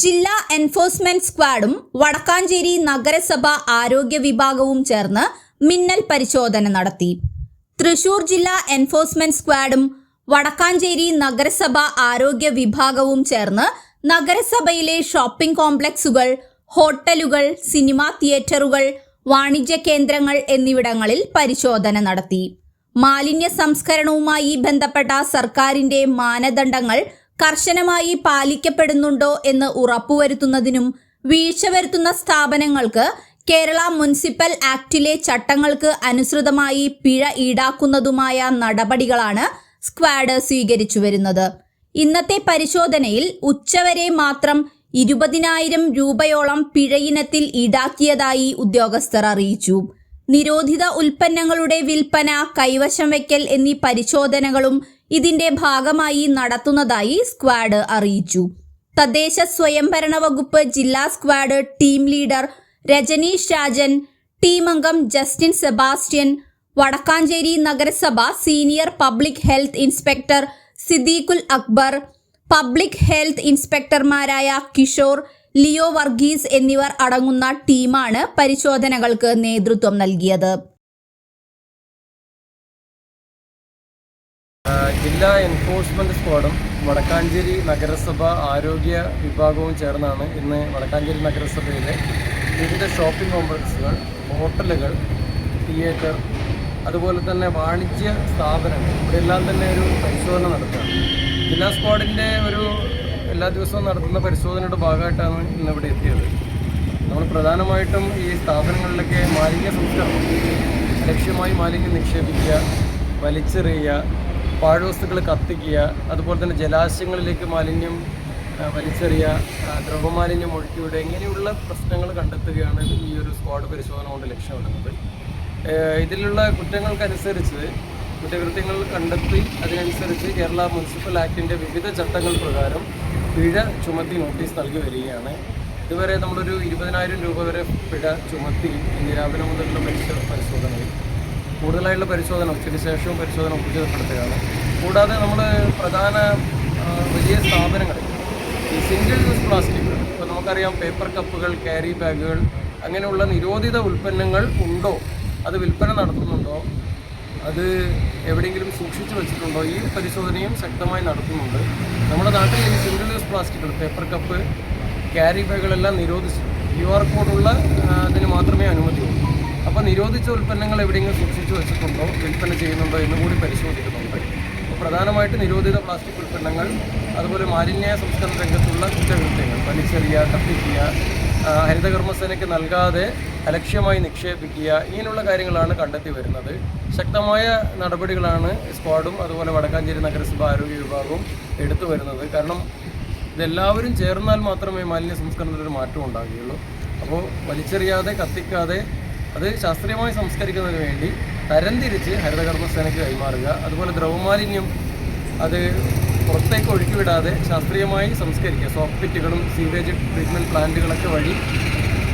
ജില്ലാ എൻഫോഴ്സ്മെന്റ് സ്ക്വാഡും വടക്കാഞ്ചേരി നഗരസഭ ആരോഗ്യ വിഭാഗവും ചേർന്ന് മിന്നൽ പരിശോധന നടത്തി. തൃശൂർ ജില്ലാ എൻഫോഴ്സ്മെന്റ് സ്ക്വാഡും വടക്കാഞ്ചേരി നഗരസഭ ആരോഗ്യ വിഭാഗവും ചേർന്ന് നഗരസഭയിലെ ഷോപ്പിംഗ് കോംപ്ലക്സുകൾ, ഹോട്ടലുകൾ, സിനിമാ തിയേറ്ററുകൾ, വാണിജ്യ കേന്ദ്രങ്ങൾ എന്നിവിടങ്ങളിൽ പരിശോധന നടത്തി. മാലിന്യ സംസ്കരണവുമായി ബന്ധപ്പെട്ട സർക്കാരിന്റെ മാനദണ്ഡങ്ങൾ കർശനമായി പാലിക്കപ്പെടുന്നുണ്ടോ എന്ന് ഉറപ്പുവരുത്തുന്നതിനും വീഴ്ച വരുത്തുന്ന സ്ഥാപനങ്ങൾക്ക് കേരള മുനിസിപ്പൽ ആക്ടിലെ ചട്ടങ്ങൾക്ക് അനുസൃതമായി പിഴ ഈടാക്കുന്നതുമായ നടപടികളാണ് സ്ക്വാഡ് സ്വീകരിച്ചു വരുന്നത്. ഇന്നത്തെ പരിശോധനയിൽ ഉച്ചവരെ മാത്രം 20,000 രൂപയോളം പിഴയിനത്തിൽ ഈടാക്കിയതായി ഉദ്യോഗസ്ഥർ അറിയിച്ചു. നിരോധിത ഉൽപ്പന്നങ്ങളുടെ വിൽപ്പന, കൈവശം വയ്ക്കൽ എന്നീ പരിശോധനകളും ഇതിന്റെ ഭാഗമായി നടത്തുന്നതായി സ്ക്വാഡ് അറിയിച്ചു. തദ്ദേശ സ്വയംഭരണ വകുപ്പ് ജില്ലാ squad team leader Rajaneesh Rajan, team അംഗം ജസ്റ്റിൻ സെബാസ്റ്റ്യൻ, വടക്കാഞ്ചേരി നഗരസഭ senior public health inspector Siddiqul Akbar, public health ഇൻസ്പെക്ടർമാരായ കിഷോർ, ലിയോ വർഗീസ് എന്നിവർ അടങ്ങുന്ന ടീമാണ് പരിശോധനകൾക്ക് നേതൃത്വം നൽകിയത്. ജില്ലാ എൻഫോഴ്സ്മെന്റ് സ്ക്വാഡും വടക്കാഞ്ചേരി നഗരസഭ ആരോഗ്യ വിഭാഗവും ചേർന്നാണ് ഇന്ന് വടക്കാഞ്ചേരി നഗരസഭയിലെ വിവിധ ഷോപ്പിംഗ് കോംപ്ലക്സുകൾ, ഹോട്ടലുകൾ, തിയേറ്റർ, അതുപോലെ തന്നെ വാണിജ്യ സ്ഥാപനങ്ങൾ ഇവിടെയെല്ലാം തന്നെ ഒരു പരിശോധന നടത്തുകയാണ്. ജില്ലാ സ്ക്വാഡിൻ്റെ എല്ലാ ദിവസവും നടത്തുന്ന പരിശോധനയുടെ ഭാഗമായിട്ടാണ് ഇന്നിവിടെ എത്തിയത്. നമ്മൾ പ്രധാനമായിട്ടും ഈ സ്ഥാപനങ്ങളിലൊക്കെ മാലിന്യ സംസ്കരണം ലക്ഷ്യമായി മാലിന്യം നിക്ഷേപിക്കുക, വലിച്ചെറിയുക, പാഴ്വസ്തുക്കൾ കത്തിക്കുക, അതുപോലെ തന്നെ ജലാശയങ്ങളിലേക്ക് മാലിന്യം വലിച്ചെറിയുക, ദ്രവമാലിന്യം ഒഴുക്കിവിടുക, ഇങ്ങനെയുള്ള പ്രശ്നങ്ങൾ കണ്ടെത്തുകയാണ് ഈ ഒരു സ്ക്വാഡ് പരിശോധന കൊണ്ട് ലക്ഷ്യമിടുന്നത്. ഇതിലുള്ള കുറ്റങ്ങൾക്കനുസരിച്ച് കുറ്റകൃത്യങ്ങൾ കണ്ടെത്തി അതിനനുസരിച്ച് കേരള മുനിസിപ്പൽ ആക്ടിൻ്റെ വിവിധ ചട്ടങ്ങൾ പ്രകാരം പിഴ ചുമത്തി നോട്ടീസ് നൽകി വരികയാണ്. ഇതുവരെ നമ്മളൊരു 20,000 രൂപ വരെ പിഴ ചുമത്തി ഇന്ന് രാവിലെ മുതലുള്ള പരിശോധനയിൽ കൂടുതലായിട്ടുള്ള പരിശോധന ഉച്ചയ്ക്ക് ശേഷവും പരിശോധന ഊർജിതപ്പെടുത്തുകയാണ്. കൂടാതെ നമ്മൾ പ്രധാന വലിയ സ്ഥാപനങ്ങളിൽ ഈ സിംഗിൾ യൂസ് പ്ലാസ്റ്റിക്കുകൾ, ഇപ്പോൾ നമുക്കറിയാം പേപ്പർ കപ്പുകൾ, ക്യാരി ബാഗുകൾ, അങ്ങനെയുള്ള നിരോധിത ഉൽപ്പന്നങ്ങൾ ഉണ്ടോ, അത് വിൽപ്പന നടത്തുന്നുണ്ടോ, അത് എവിടെയെങ്കിലും സൂക്ഷിച്ചു വെച്ചിട്ടുണ്ടോ, ഈ പരിശോധനയും ശക്തമായി നടത്തുന്നുണ്ട്. നമ്മുടെ നാട്ടിൽ ഈ സിംഗിൾ യൂസ് പ്ലാസ്റ്റിക്കുകൾ, പേപ്പർ കപ്പ്, ക്യാരി ബാഗുകളെല്ലാം നിരോധിച്ചു. QR കോഡുള്ള അതിന് മാത്രമേ അനുമതിയുള്ളൂ. അപ്പോൾ നിരോധിച്ച ഉൽപ്പന്നങ്ങൾ എവിടെയെങ്കിലും സൂക്ഷിച്ചു വെച്ചിട്ടുണ്ടോ, വിൽപ്പന ചെയ്യുന്നുണ്ടോ എന്നുകൂടി പരിശോധിക്കുന്നുണ്ട്. അപ്പോൾ പ്രധാനമായിട്ട് നിരോധിത പ്ലാസ്റ്റിക് ഉൽപ്പന്നങ്ങൾ, അതുപോലെ മാലിന്യ സംസ്കരണ രംഗത്തുള്ള കുറ്റകൃത്യങ്ങൾ, വലിച്ചെറിയുക, കത്തിക്കുക, ഹരിതകർമ്മസേനയ്ക്ക് നൽകാതെ അലക്ഷ്യമായി നിക്ഷേപിക്കുക, ഇങ്ങനെയുള്ള കാര്യങ്ങളാണ് കണ്ടെത്തി വരുന്നത്. ശക്തമായ നടപടികളാണ് സ്ക്വാഡും അതുപോലെ വടക്കാഞ്ചേരി നഗരസഭ ആരോഗ്യ വിഭാഗവും എടുത്തു വരുന്നത്. കാരണം ഇതെല്ലാവരും ചേർന്നാൽ മാത്രമേ മാലിന്യ സംസ്കരണത്തിലൊരു മാറ്റം ഉണ്ടാകുകയുള്ളൂ. അപ്പോൾ വലിച്ചെറിയാതെ, കത്തിക്കാതെ അത് ശാസ്ത്രീയമായി സംസ്കരിക്കുന്നതിന് വേണ്ടി തരംതിരിച്ച് ഹരിതകർമ്മസേനയ്ക്ക് കൈമാറുക, അതുപോലെ ദ്രവമാലിന്യം അത് പുറത്തേക്ക് ഒഴുക്കിവിടാതെ ശാസ്ത്രീയമായി സംസ്കരിക്കുക. സോക്ക് പിറ്റുകളും സീവേജ് ട്രീറ്റ്മെൻറ്റ് പ്ലാന്റുകളൊക്കെ വഴി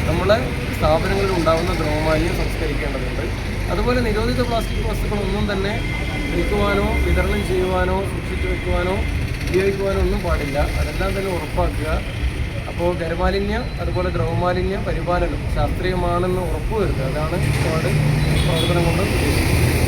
നമ്മളെ സ്ഥാപനങ്ങളിൽ ഉണ്ടാകുന്ന ദ്രവമാലിന്യം സംസ്കരിക്കേണ്ടതുണ്ട്. അതുപോലെ നിരോധിത പ്ലാസ്റ്റിക് വസ്തുക്കളൊന്നും തന്നെ വിൽക്കുവാനോ വിതരണം ചെയ്യുവാനോ സൂക്ഷിച്ചു വയ്ക്കുവാനോ ഉപയോഗിക്കുവാനോ ഒന്നും പാടില്ല. അതെല്ലാം തന്നെ ഉറപ്പാക്കുക. അപ്പോൾ ഖരമാലിന്യം അതുപോലെ ദ്രവമാലിന്യ പരിപാലനം ശാസ്ത്രീയമാണെന്ന് ഉറപ്പുവരുത്തുക. അതാണ് സ്ക്വാഡ് പ്രവർത്തനം കൊണ്ട് ഉദ്ദേശിക്കുന്നത്.